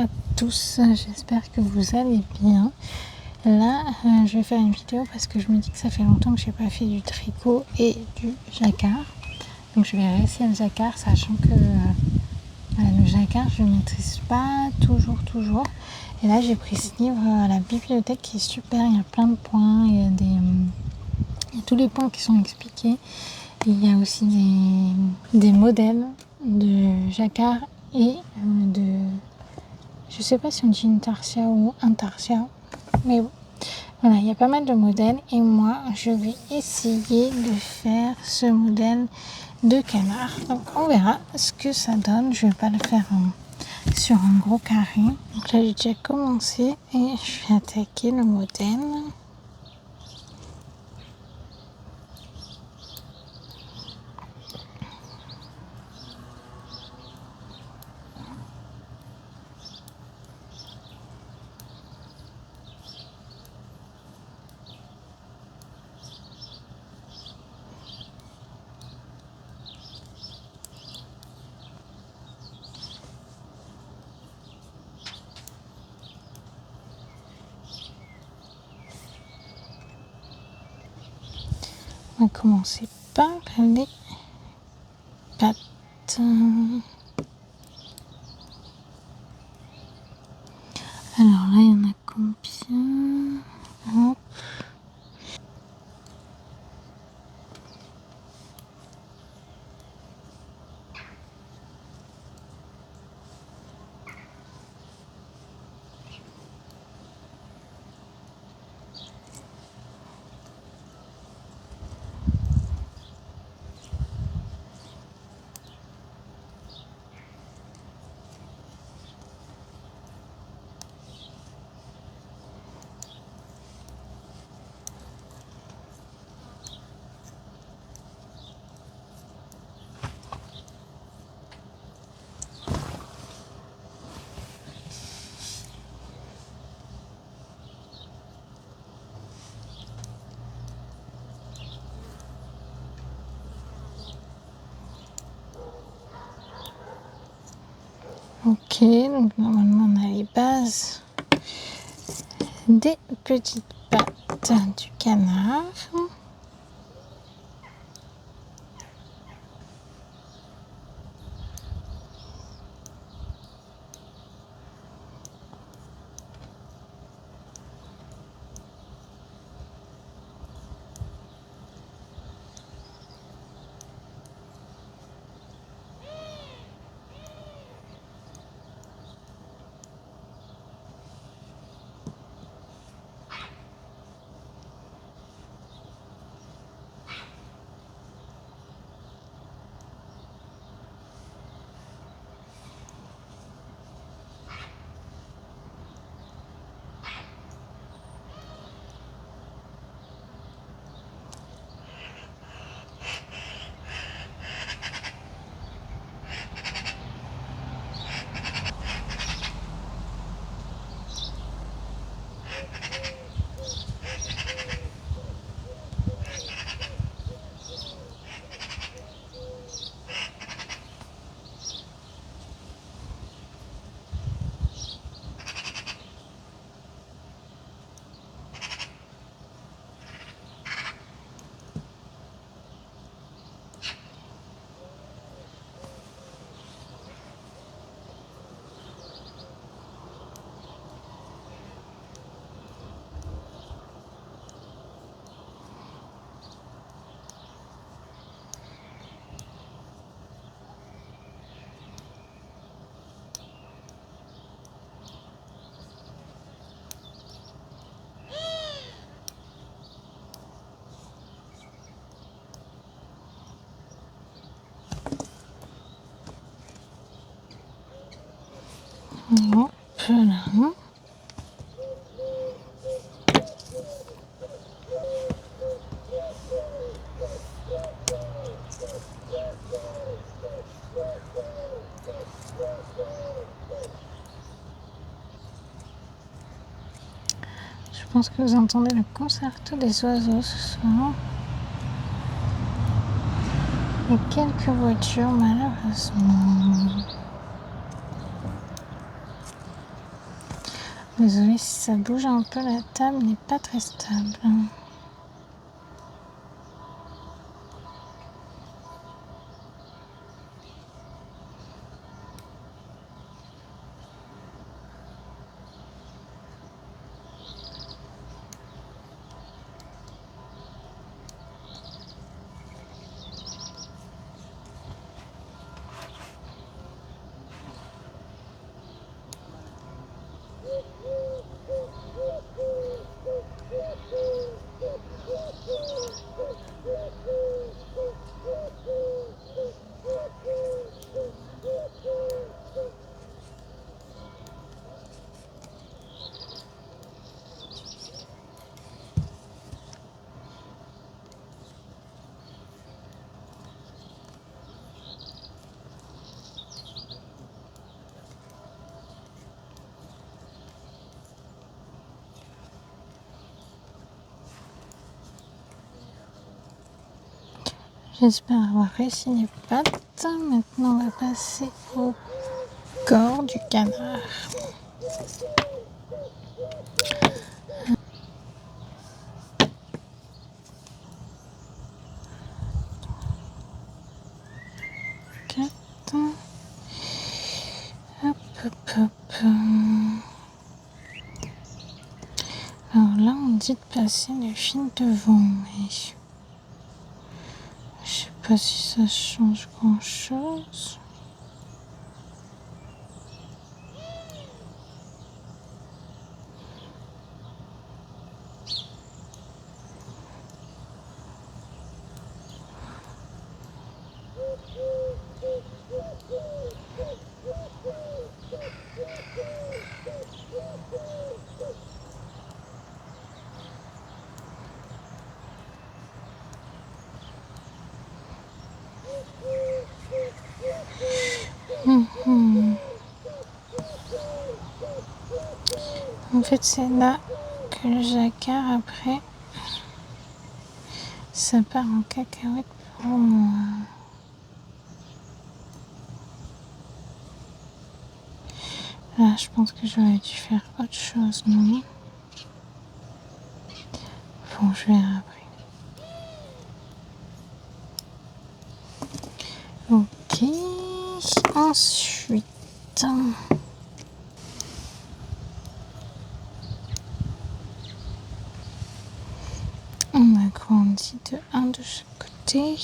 à tous, j'espère que vous allez bien. Là, je vais faire une vidéo parce que je me dis que ça fait longtemps que je n'ai pas fait du tricot et du jacquard. Donc je vais réessayer le jacquard, sachant que le jacquard, je ne maîtrise pas toujours. Et là, j'ai pris ce livre à la bibliothèque qui est super, il y a plein de points, il y a tous les points qui sont expliqués. Et il y a aussi des modèles de jacquard et je sais pas si on dit une tarsia ou un tarsia, mais bon. Voilà, il y a pas mal de modèles et moi je vais essayer de faire ce modèle de canard. Donc on verra ce que ça donne. Je vais pas le faire sur un gros carré. Donc là j'ai déjà commencé et je vais attaquer le modèle. On va commencer par les pattes. Alors là, il y en a combien? Hop. Ok, donc normalement on a les bases des petites pattes du canard. Hop là. Je pense que vous entendez le concerto des oiseaux ce soir. Et quelques voitures malheureusement. Désolée si ça bouge un peu, la table n'est pas très stable. J'espère avoir réussi les pattes. Maintenant, on va passer au corps du canard. Hop, hop, hop. Alors là, on dit de passer le fil devant, mais je sais pas si ça change grand-chose. En fait, c'est là que le jacquard, après, ça part en cacahuète pour moi. Là, je pense que j'aurais dû faire autre chose, non? Bon, je verrai après. Ok, ensuite... On agrandit de 1 de chaque côté.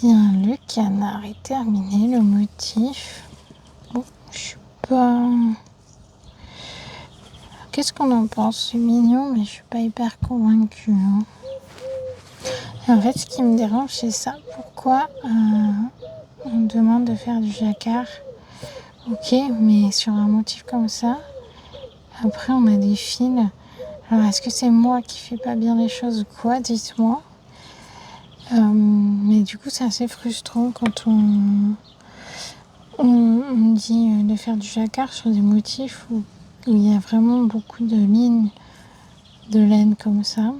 Bien, le canard est terminé, le motif. Bon, je suis pas... Qu'est-ce qu'on en pense? C'est mignon, mais je suis pas hyper convaincue. Hein. Et en fait, ce qui me dérange, c'est ça. Pourquoi on me demande de faire du jacquard? Ok, mais sur un motif comme ça, après on a des fils. Alors, est-ce que c'est moi qui fais pas bien les choses ou quoi? Dites-moi. Mais du coup, c'est assez frustrant quand on me dit de faire du jacquard sur des motifs où il y a vraiment beaucoup de lignes de laine comme ça.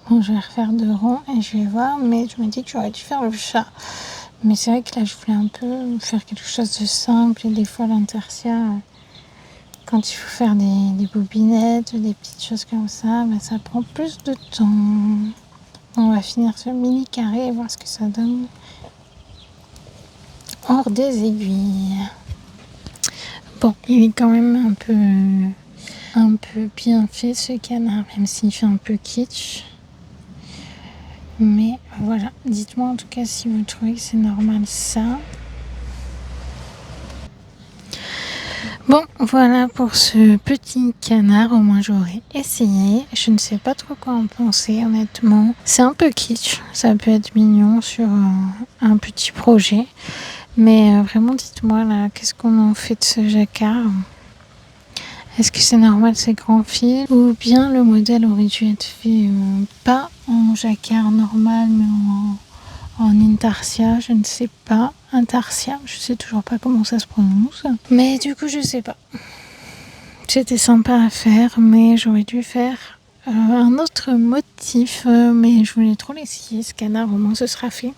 Bon, je vais refaire 2 ronds et je vais voir, mais je me dis que j'aurais dû faire le chat. Mais c'est vrai que là, je voulais un peu faire quelque chose de simple et des fois l'intertia, quand il faut faire des bobinettes, des petites choses comme ça, bah, ça prend plus de temps. On va finir ce mini carré et voir ce que ça donne hors des aiguilles. Bon, il est quand même un peu bien fait ce canard, même s'il fait un peu kitsch. Mais voilà, dites-moi en tout cas si vous trouvez que c'est normal ça. Bon, voilà pour ce petit canard, au moins j'aurais essayé. Je ne sais pas trop quoi en penser, honnêtement. C'est un peu kitsch, ça peut être mignon sur un petit projet. Mais vraiment, dites-moi là, qu'est-ce qu'on en fait de ce jacquard ? Est-ce que c'est normal ces grands fils ? Ou bien le modèle aurait dû être fait pas en jacquard normal, mais en intarsia, je ne sais pas. Intarsia, je sais toujours pas comment ça se prononce. Mais du coup, je sais pas. C'était sympa à faire, mais j'aurais dû faire un autre motif. Mais je voulais trop l'essayer, ce canard, au moins ce sera fait.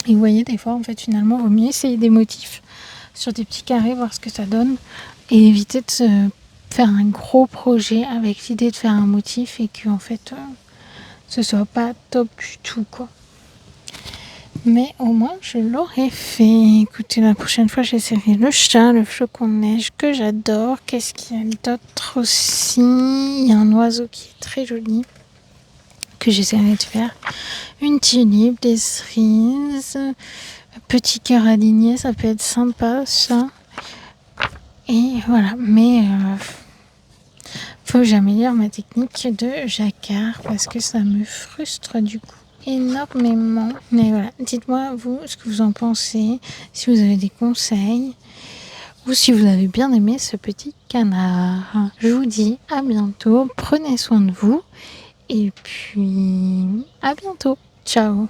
Et vous voyez, des fois, en fait, finalement, il vaut mieux essayer des motifs sur des petits carrés, voir ce que ça donne. Et éviter de se faire un gros projet avec l'idée de faire un motif et qu'en fait, ce soit pas top du tout, quoi. Mais au moins, je l'aurais fait. Écoutez, la prochaine fois, j'essaierai le chat, le flocon de neige que j'adore. Qu'est-ce qu'il y a d'autre aussi ? Il y a un oiseau qui est très joli que j'essaierai de faire. Une tulipe, des cerises, un petit cœur aligné, ça peut être sympa, ça. Et voilà, mais faut que j'améliore ma technique de jacquard parce que ça me frustre du coup énormément. Mais voilà, dites-moi vous ce que vous en pensez, si vous avez des conseils ou si vous avez bien aimé ce petit canard. Je vous dis à bientôt, prenez soin de vous et puis à bientôt. Ciao.